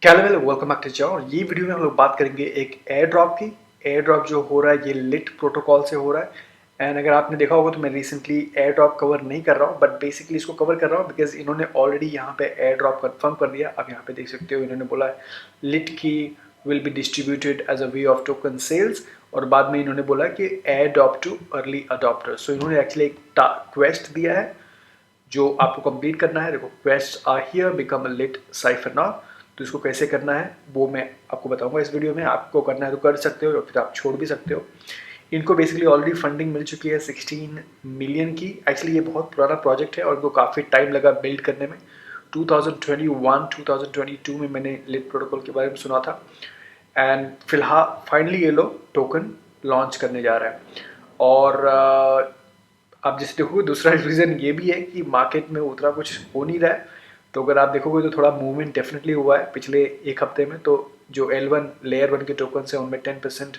क्या लेवल है, welcome back to जाओ। ये वीडियो में हम लोग बात करेंगे एक एयर ड्रॉप की। एयर ड्रॉप जो हो रहा है ये लिट प्रोटोकॉल से हो रहा है। एंड अगर आपने देखा होगा तो मैं रिसेंटली एयर ड्रॉप कवर नहीं कर रहा हूँ, बट बेसिकली इसको कवर कर रहा हूँ बिकॉज इन्होंने ऑलरेडी यहाँ पे एयर ड्रॉप कंफर्म कर दिया। अब यहाँ पे देख सकते हो इन्होंने बोला है लिट की will be distributed as a way of token sales, और बाद में इन्होंने बोला कि airdrop to early adopter. So इन्होंने एक्चुअली एक क्वेस्ट दिया है जो आपको कंप्लीट करना है। देखो, quest are here, become a Lit cipher now. तो इसको कैसे करना है वो मैं आपको बताऊंगा इस वीडियो में। आपको करना है तो कर सकते हो और फिर आप छोड़ भी सकते हो। इनको बेसिकली ऑलरेडी फंडिंग मिल चुकी है 16 मिलियन की। एक्चुअली ये बहुत पुराना प्रोजेक्ट है और इनको काफ़ी टाइम लगा बिल्ड करने में। 2021-2022 में मैंने लिट प्रोटोकॉल के बारे में सुना था। एंड फिलहाल फाइनली ये लोग टोकन लॉन्च करने जा रहे हैं। और आप जैसे देखोगे दूसरा रीज़न ये भी है कि मार्केट में उतना कुछ हो नहीं रहा है। तो अगर आप देखोगे तो थोड़ा मूवमेंट डेफिनेटली हुआ है पिछले एक हफ्ते में। तो जो L1 लेयर 1 के टोकन है उनमें 10%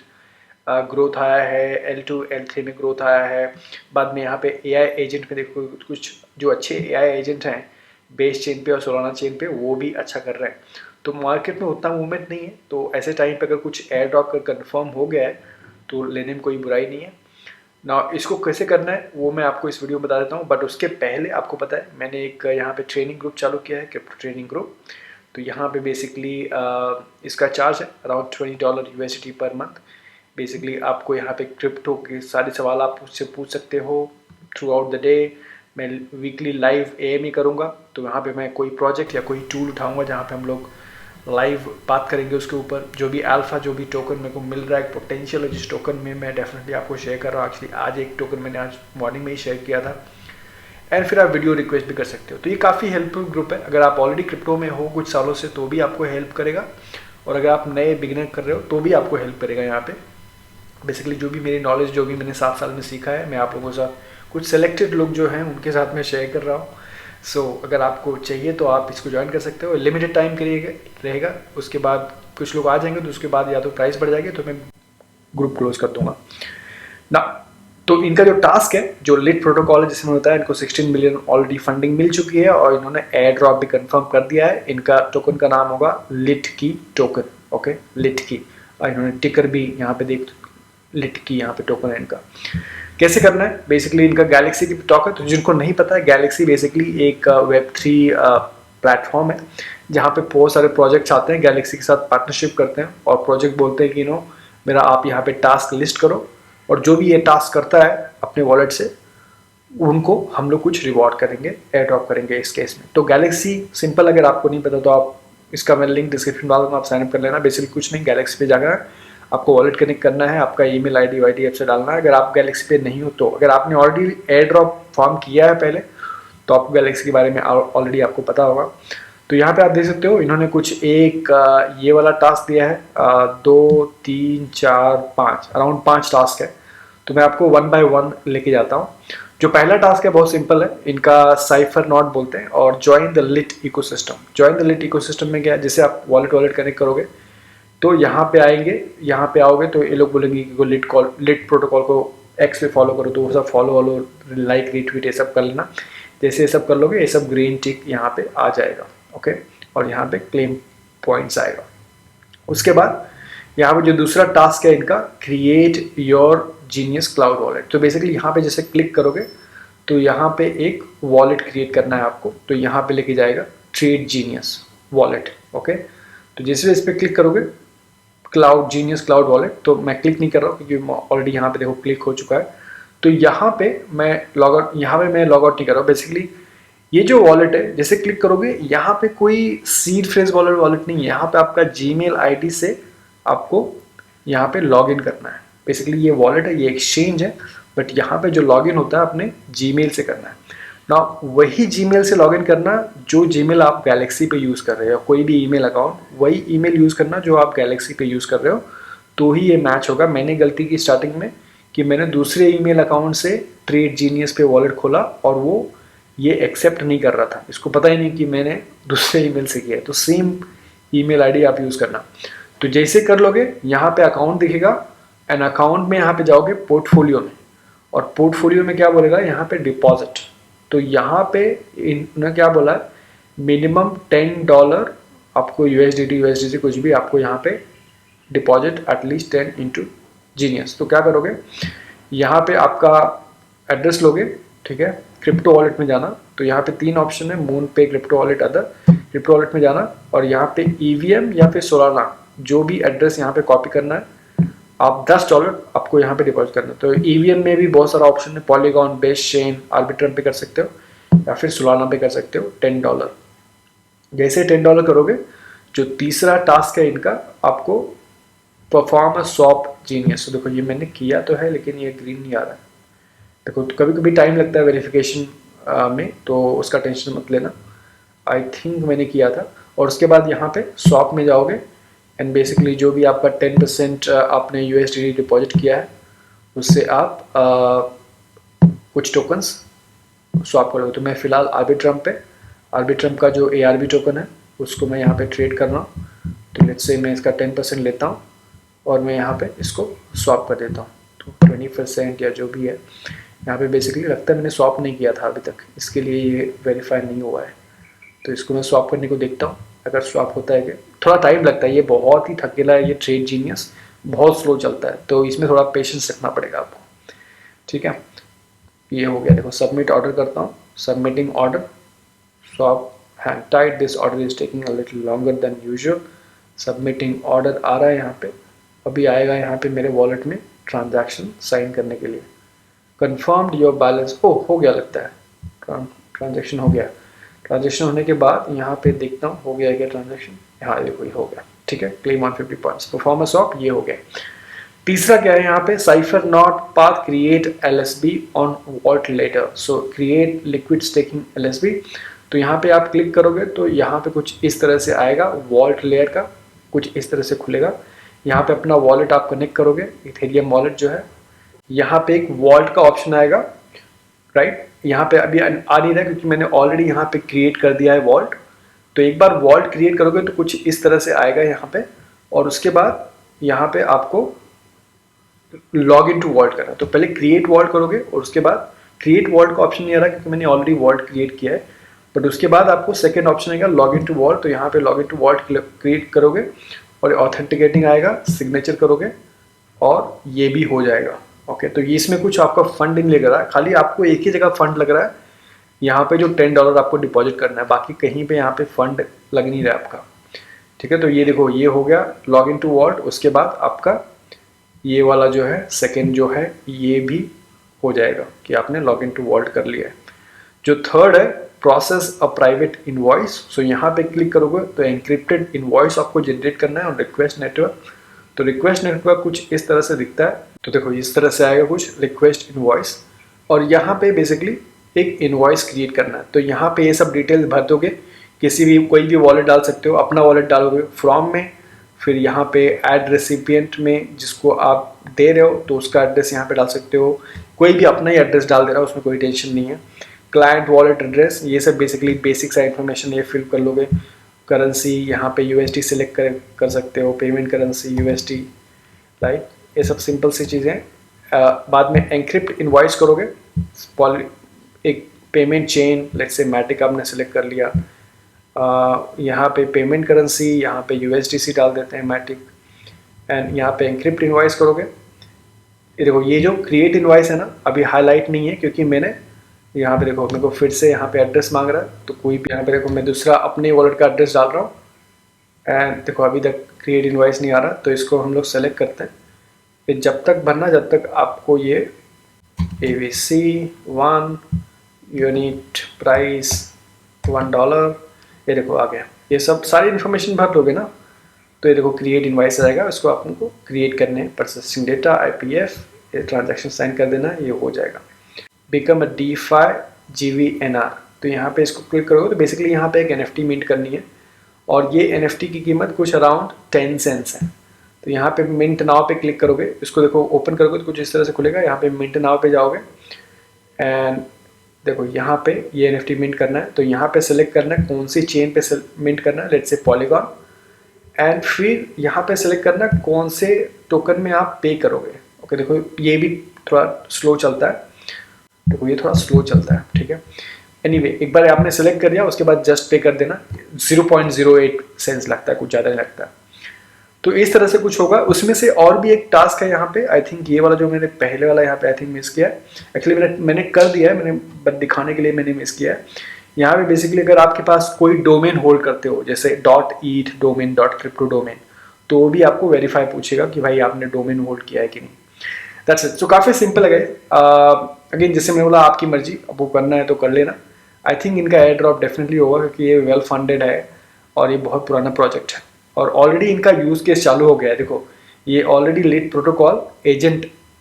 ग्रोथ आया है, L2 L3 में ग्रोथ आया है। बाद में यहाँ पे AI एजेंट में देखो कुछ जो अच्छे AI एजेंट हैं बेस चेन पे और सोलाना चेन पे वो भी अच्छा कर रहे हैं। तो मार्केट में उतना मूवमेंट नहीं है। तो ऐसे टाइम पे अगर कुछ एयर ड्रॉप का कंफर्म हो गया है तो लेने में कोई बुराई नहीं है ना। इसको कैसे करना है वो मैं आपको इस वीडियो में बता देता हूँ, बट उसके पहले आपको पता है मैंने एक यहाँ पे ट्रेनिंग ग्रुप चालू किया है, क्रिप्टो ट्रेनिंग ग्रुप। तो यहाँ पे बेसिकली इसका चार्ज है around $20 USD per month. Basically आपको यहाँ पे क्रिप्टो के सारे सवाल आप मुझसे पूछ सकते हो थ्रू आउट द डे। मैं वीकली लाइव AMA करूँगा। तो यहाँ पे मैं कोई प्रोजेक्ट या कोई टूल उठाऊँगा जहाँ पे हम लोग लाइव बात करेंगे उसके ऊपर। जो भी अल्फा जो भी टोकन मेरे को मिल रहा है, पोटेंशियल है जिस टोकन में, मैं डेफिनेटली आपको शेयर कर रहा हूँ। एक्चुअली आज एक टोकन मैंने आज मॉर्निंग में ही शेयर किया था। एंड फिर आप वीडियो रिक्वेस्ट भी कर सकते हो। तो ये काफ़ी हेल्पफुल ग्रुप है। अगर आप ऑलरेडी क्रिप्टो में हो कुछ सालों से तो भी आपको हेल्प करेगा, और अगर आप नए बिगिनर कर रहे हो तो भी आपको हेल्प करेगा। यहाँ पे बेसिकली जो भी मेरी नॉलेज जो भी मैंने 7 साल में सीखा है मैं आप लोगों के साथ कुछ सेलेक्टेड लोग जो हैं उनके साथ मैं शेयर कर रहा हूँ। सो अगर आपको चाहिए तो आप इसको ज्वाइन कर सकते हो। लिमिटेड टाइम के लिए रहेगा, उसके बाद कुछ लोग आ जाएंगे तो उसके बाद या तो प्राइस बढ़ जाएगी तो मैं ग्रुप क्लोज कर दूंगा ना। तो इनका जो टास्क है, जो लिट प्रोटोकॉल है जिसमें होता है, इनको 16 मिलियन ऑलरेडी फंडिंग मिल चुकी है और इन्होंने एयर ड्रॉप भी कंफर्म कर दिया है। इनका टोकन का नाम होगा लिट की टोकन। ओके, लिट की। और इन्होंने टिकर भी यहाँ पे देख, लिट की यहाँ पे टोकन है इनका। कैसे करना है, बेसिकली इनका गैलेक्सी की टॉक है। तो जिनको नहीं पता है, गैलेक्सी बेसिकली एक Web3 प्लेटफॉर्म है जहाँ पे बहुत सारे प्रोजेक्ट्स आते हैं, गैलेक्सी के साथ पार्टनरशिप करते हैं और प्रोजेक्ट बोलते हैं कि मेरा आप यहाँ पे टास्क लिस्ट करो, और जो भी ये टास्क करता है अपने वॉलेट से उनको हम लोग कुछ रिवॉर्ड करेंगे, एयर ड्रॉप करेंगे इस केस में। तो गैलेक्सी सिंपल, अगर आपको नहीं पता तो आप इसका मैं लिंक डिस्क्रिप्शन डाल दूँगा, आप साइनअप कर लेना। बेसिकली कुछ नहीं, गैलेक्सी पे जाकर आपको वॉलेट कनेक्ट करना है, आपका ईमेल आईडी वाईडी ऐप से डालना है। अगर आप गैलेक्सी पे नहीं हो तो, अगर आपने ऑलरेडी एयर ड्रॉप फॉर्म किया है पहले तो आपको गैलेक्सी के बारे में ऑलरेडी आपको पता होगा। तो यहाँ पे आप देख सकते हो इन्होंने कुछ एक ये वाला टास्क दिया है, 2 3 4 5 अराउंड 5 टास्क है। तो मैं आपको 1 बाय 1 लेके जाता हूँ। जो पहला टास्क है बहुत सिंपल है, इनका साइफर नॉट बोलते हैं और join the Lit ecosystem. Join the Lit ecosystem में क्या है, जैसे आप वॉलेट कनेक्ट करोगे तो यहाँ पे आएंगे, यहाँ पे आओगे तो ये लोग बोलेंगे कि लिट प्रोटोकॉल को एक्स पे फॉलो करो, तो वो सब फॉलो वॉलो लाइक रीट्वीट ये सब कर लेना। जैसे ये सब कर लोगे ये सब ग्रीन टिक यहाँ पे आ जाएगा। ओके, और यहाँ पे क्लेम पॉइंट्स आएगा। उसके बाद यहाँ पे जो दूसरा टास्क है इनका, create your genius cloud wallet. तो बेसिकली यहाँ पे जैसे क्लिक करोगे तो यहाँ पे एक वॉलेट क्रिएट करना है आपको। तो यहाँ पे लेके जाएगा ट्रेड जीनियस वॉलेट। ओके, तो जैसे इस पर क्लिक करोगे क्लाउड जीनियस क्लाउड वॉलेट, तो मैं क्लिक नहीं कर रहा हूँ क्योंकि ऑलरेडी यहाँ पे देखो क्लिक हो चुका है। तो यहाँ पे मैं लॉग आउट, यहाँ पे मैं लॉग आउट नहीं कर रहा हूँ। बेसिकली ये जो वॉलेट है जैसे क्लिक करोगे यहाँ पे कोई सीड फ्रेज वॉलेट नहीं है, यहाँ पे आपका जीमेल आईडी से आपको यहाँ पे लॉग इन करना है। बेसिकली ये वॉलेट है, ये एक्सचेंज है, बट यहाँ पे जो लॉग इन होता है अपने जीमेल से करना है ना। वही जीमेल से लॉगिन करना जो जीमेल आप गैलेक्सी पे यूज़ कर रहे हो, कोई भी ईमेल अकाउंट वही ईमेल यूज़ करना जो आप गैलेक्सी पे यूज़ कर रहे हो, तो ही ये मैच होगा। मैंने गलती की स्टार्टिंग में कि मैंने दूसरे ईमेल अकाउंट से ट्रेड जीनियस पे वॉलेट खोला और वो ये एक्सेप्ट नहीं कर रहा था, इसको पता ही नहीं कि मैंने दूसरे ईमेल से किया है। तो सेम ईमेल आईडी आप यूज़ करना। तो जैसे कर लोगे यहाँ पे अकाउंट दिखेगा, एंड अकाउंट में यहाँ पे जाओगे पोर्टफोलियो में, और पोर्टफोलियो में क्या बोलेगा यहाँ पे डिपॉजिट। तो यहाँ पे इन्होंने क्या बोला है, मिनिमम $10 आपको USDT कुछ भी आपको यहाँ पे डिपॉजिट एटलीस्ट 10 इंटू जीनियस। तो क्या करोगे, यहाँ पे आपका एड्रेस लोगे, ठीक है, क्रिप्टो वॉलेट में जाना। तो यहाँ पे 3 ऑप्शन है, मून पे, crypto wallet, other. Crypto wallet में जाना और यहाँ पे EVM या फिर सोलाना जो भी एड्रेस यहाँ पे कॉपी करना है, आप $10 आपको यहाँ पे डिपॉजिट करना है। तो EVM में भी बहुत सारा ऑप्शन है, पॉलीगॉन, बेस चेन, आर्बिट्रम पे कर सकते हो या फिर सोलाना पे कर सकते हो $10। जैसे $10 करोगे, जो तीसरा टास्क है इनका, आपको परफॉर्म अ स्वैप जीनियस। तो देखो ये मैंने किया तो है लेकिन ये ग्रीन नहीं आ रहा है। देखो कभी कभी टाइम लगता है वेरिफिकेशन में, तो उसका टेंशन मत लेना। आई थिंक मैंने किया था। और उसके बाद यहाँ पे स्वैप में जाओगे एंड बेसिकली जो भी आपका 10% आपने USDT डिपॉजिट किया है उससे आप कुछ टोकन्स स्वैप करोगे। तो मैं फ़िलहाल आर्बिट्रम का जो ARB टोकन है उसको मैं यहाँ पे ट्रेड कर रहा हूँ। तो लेट्स से मैं इसका 10% लेता हूँ और मैं यहाँ पे इसको स्वैप कर देता हूँ। तो 20% या जो भी है यहाँ पे बेसिकली लगता है मैंने स्वैप नहीं किया था अभी तक, इसके लिए ये वेरीफाई नहीं हुआ है। तो इसको मैं स्वैप करने को देखता हूँ अगर स्वैप होता है कि थोड़ा टाइम लगता है, ये बहुत ही थकेला है ये ट्रेड जीनियस, बहुत स्लो चलता है, तो इसमें थोड़ा पेशेंस रखना पड़ेगा आपको, ठीक है। ये हो गया, देखो सबमिट ऑर्डर करता हूँ, submitting order, swap hang tight, this order is taking a little longer than usual. Submitting order आ रहा है यहाँ पे, अभी आएगा यहाँ पे मेरे वॉलेट में ट्रांजैक्शन साइन करने के लिए। कन्फर्म्ड योर बैलेंस, ओ हो गया लगता है, ट्रांजैक्शन हो गया। ट्रांजैक्शन होने के बाद यहाँ पे देखता हूँ हो गया क्या ट्रांजैक्शन, हाँ देखो ये हो गया, ठीक है। क्लेम 150 पॉइंट्स, परफॉर्मेंस ऑफ ये हो गया। तीसरा क्या है यहाँ पे, cipher node path create LSB on vault later, so create liquid staking LSB। तो यहाँ पे आप क्लिक करोगे तो यहाँ पे कुछ इस तरह से आएगा, वॉल्ट लेयर का कुछ इस तरह से खुलेगा। यहाँ पे अपना वॉलेट आप कनेक्ट करोगे, इथेरियम वॉलेट जो है, यहाँ पे एक वॉल्ट का ऑप्शन आएगा, राइट। यहाँ पे अभी आ नहीं रहा क्योंकि मैंने ऑलरेडी यहाँ पे क्रिएट कर दिया है वॉल्ट। तो एक बार वॉल्ट क्रिएट करोगे तो कुछ इस तरह से आएगा यहाँ पे, और उसके बाद यहाँ पे आपको लॉग इन टू वॉल्ट करना है। तो पहले क्रिएट वॉल्ट करोगे और उसके बाद क्रिएट वॉल्ट का ऑप्शन नहीं आ रहा क्योंकि मैंने ऑलरेडी वॉल्ट क्रिएट किया है, बट उसके बाद आपको सेकेंड ऑप्शन आएगा लॉग इन टू वॉल्ट। तो यहाँ पे log in to vault create करोगे और ऑथेंटिकेटिंग आएगा, सिग्नेचर करोगे और ये भी हो जाएगा। ओके, तो ये इसमें कुछ आपका फंड नहीं लग रहा है, खाली आपको एक ही जगह फंड लग रहा है, यहाँ पे जो $10 आपको डिपॉजिट करना है, बाकी कहीं पे यहाँ पे फंड लग नहीं रहा है आपका, ठीक है। तो ये देखो ये हो गया लॉग इन टू वॉल्ट। उसके बाद आपका ये वाला जो है सेकेंड जो है ये भी हो जाएगा कि आपने लॉग इन टू वॉल्ट कर लिया है। जो थर्ड है प्रोसेस अ प्राइवेट इनवॉइस, सो यहाँ पे क्लिक करोगे तो एनक्रिप्टेड इनवॉइस आपको जनरेट करना है और रिक्वेस्ट नेटवर्क। तो रिक्वेस्ट नेटवर्क कुछ इस तरह से दिखता है, तो देखो इस तरह से आएगा कुछ रिक्वेस्ट इनवॉइस, और यहाँ पे बेसिकली एक इनवॉइस क्रिएट करना है। तो यहाँ पे ये सब डिटेल्स भर दोगे, किसी भी कोई भी वॉलेट डाल सकते हो, अपना वॉलेट डालोगे फ्रॉम में, फिर यहाँ पे ऐड रेसिपिएंट में जिसको आप दे रहे हो तो उसका एड्रेस यहाँ पे डाल सकते हो, कोई भी अपना ही एड्रेस डाल दे रहा है उसमें कोई टेंशन नहीं है। क्लाइंट वॉलेट एड्रेस, ये सब बेसिकली बेसिक सा इन्फॉर्मेशन ये फिल कर लोगे। करेंसी यहाँ पे USD सिलेक्ट कर सकते हो, पेमेंट करेंसी USD, राइट, ये सब सिंपल सी चीज़ें। बाद में एनक्रिप्ट इनवॉइस करोगे, एक पेमेंट चेन लेट्स से मैटिक आपने सेलेक्ट कर लिया, यहाँ पे पेमेंट करेंसी यहाँ पे USDC डाल देते हैं मैटिक, एंड यहाँ पे एनक्रिप्ट इनवॉइस करोगे। ये देखो ये जो क्रिएट इनवॉइस है ना अभी हाईलाइट नहीं है क्योंकि मैंने यहाँ पे देखो मेरे को फिर से यहाँ पे एड्रेस मांग रहा है, तो कोई भी यहाँ पे देखो मैं दूसरा अपने वॉलेट का एड्रेस डाल रहा हूँ, एंड देखो अभी तक क्रिएट इनवॉइस नहीं आ रहा, तो इसको हम लोग सेलेक्ट करते हैं। फिर जब तक भरना जब तक आपको ये ABC1 यूनिट प्राइस $1, ये देखो आ गया, ये सब सारी इन्फॉर्मेशन भर दोगे ना तो ये देखो क्रिएट इनवॉइस आएगा, इसको आपको क्रिएट करने हैं, प्रोसेसिंग डेटा IPF, ये ट्रांजैक्शन साइन कर देना, ये हो जाएगा। बिकम अ DeFi GVNR, तो यहाँ पे इसको क्लिक करोगे तो बेसिकली यहाँ पे एक NFT मिंट करनी है, और ये NFT की कीमत कुछ अराउंड 10 सेंट्स है। तो यहाँ पे मिंट नाउ पे क्लिक करोगे, इसको देखो ओपन करोगे तो कुछ इस तरह से खुलेगा। यहाँ पे मिंट नाउ पे जाओगे एंड देखो यहाँ पे ये NFT मिंट करना है, तो यहाँ पे सेलेक्ट करना है कौन सी चेन पे मिंट करना है, लेट्स से पॉलीगॉन, एंड फिर यहाँ पे सेलेक्ट करना है कौन से टोकन में आप पे करोगे। ओके, देखो ये भी थोड़ा स्लो चलता है, देखो ये थोड़ा स्लो चलता है, ठीक है। एनीवे एक बार आपने सेलेक्ट कर दिया उसके बाद जस्ट पे कर देना, 0.08 सेंस लगता है, कुछ ज़्यादा नहीं लगता। तो इस तरह से कुछ होगा। उसमें से और भी एक टास्क है यहाँ पे, आई थिंक ये वाला जो मैंने पहले वाला यहाँ पे आई थिंक मिस किया है, एक्चुअली मैंने कर दिया है, मैंने बस दिखाने के लिए मैंने मिस किया है। यहाँ पे बेसिकली अगर आपके पास कोई डोमेन होल्ड करते हो जैसे .eth डोमेन, .crypto डोमेन, तो भी आपको वेरीफाई पूछेगा कि भाई आपने डोमेन होल्ड किया है कि नहीं। That's it. सो काफ़ी सिंपल है। अगेन जैसे मैंने बोला आपकी मर्जी, अब वो करना है तो कर लेना। आई थिंक इनका एयर ड्रॉप डेफिनेटली होगा क्योंकि ये वेल फंडेड है और ये बहुत पुराना प्रोजेक्ट है और ऑलरेडी इनका यूज़ केस चालू हो गया है। देखो ये already lead protocol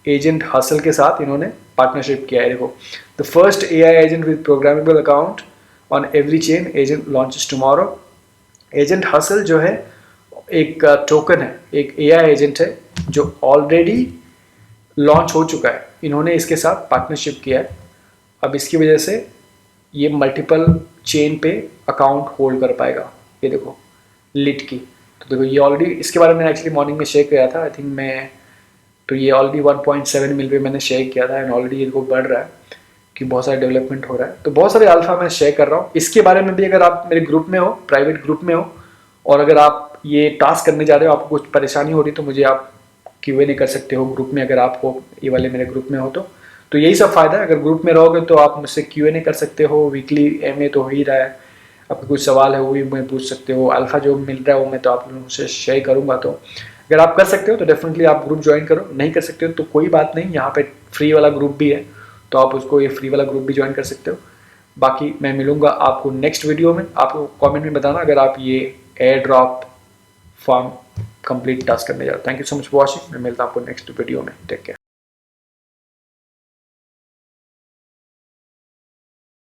agent hustle के साथ इन्होंने पार्टनरशिप किया है। देखो, the first AI agent with programmable account on every chain, agent launches tomorrow. Agent hustle जो है एक टोकन है, एक AI एजेंट है जो ऑलरेडी लॉन्च हो चुका है। इन्होंने इसके साथ पार्टनरशिप किया है। अब इसकी वजह से ये मल्टीपल चेन पे अकाउंट होल्ड कर पाएगा। ये देखो लिट की, तो देखो ये ऑलरेडी, इसके बारे में एक्चुअली मॉर्निंग में शेयर किया था आई थिंक मैं, तो ये ऑलरेडी 1.7 मिल पे मैंने शेयर किया था एंड ऑलरेडी इनको बढ़ रहा है कि बहुत सारा डेवलपमेंट हो रहा है। तो बहुत सारे अल्फा मैं शेयर कर रहा हूँ। इसके बारे में भी अगर आप मेरे ग्रुप में हो, प्राइवेट ग्रुप में हो, और अगर आप ये टास्क करने जा रहे हो, आपको कुछ परेशानी हो रही तो मुझे आप Q&A कर सकते हो ग्रुप में, अगर आप हो ये वाले मेरे ग्रुप में हो तो यही सब फायदा है। अगर ग्रुप में रहोगे तो आप मुझसे Q&A कर सकते हो, वीकली MA तो हो ही रहा है, आपके कुछ सवाल है वो भी मैं पूछ सकते हो। अल्फा जो मिल रहा है वो मैं तो आप लोगों से शेयर करूंगा। तो अगर आप कर सकते हो तो डेफिनेटली आप ग्रुप ज्वाइन करो, नहीं कर सकते हो तो कोई बात नहीं, यहाँ पे फ्री वाला ग्रुप भी है तो आप उसको, ये फ्री वाला ग्रुप भी ज्वाइन कर सकते हो। बाकी मैं मिलूंगा आपको नेक्स्ट वीडियो में। आपको कमेंट में बताना अगर आप ये air drop farm complete task करने जा रहे हो। Thank you so much for watching. मैं मिलता हूँ आपको नेक्स्ट वीडियो में। Take care.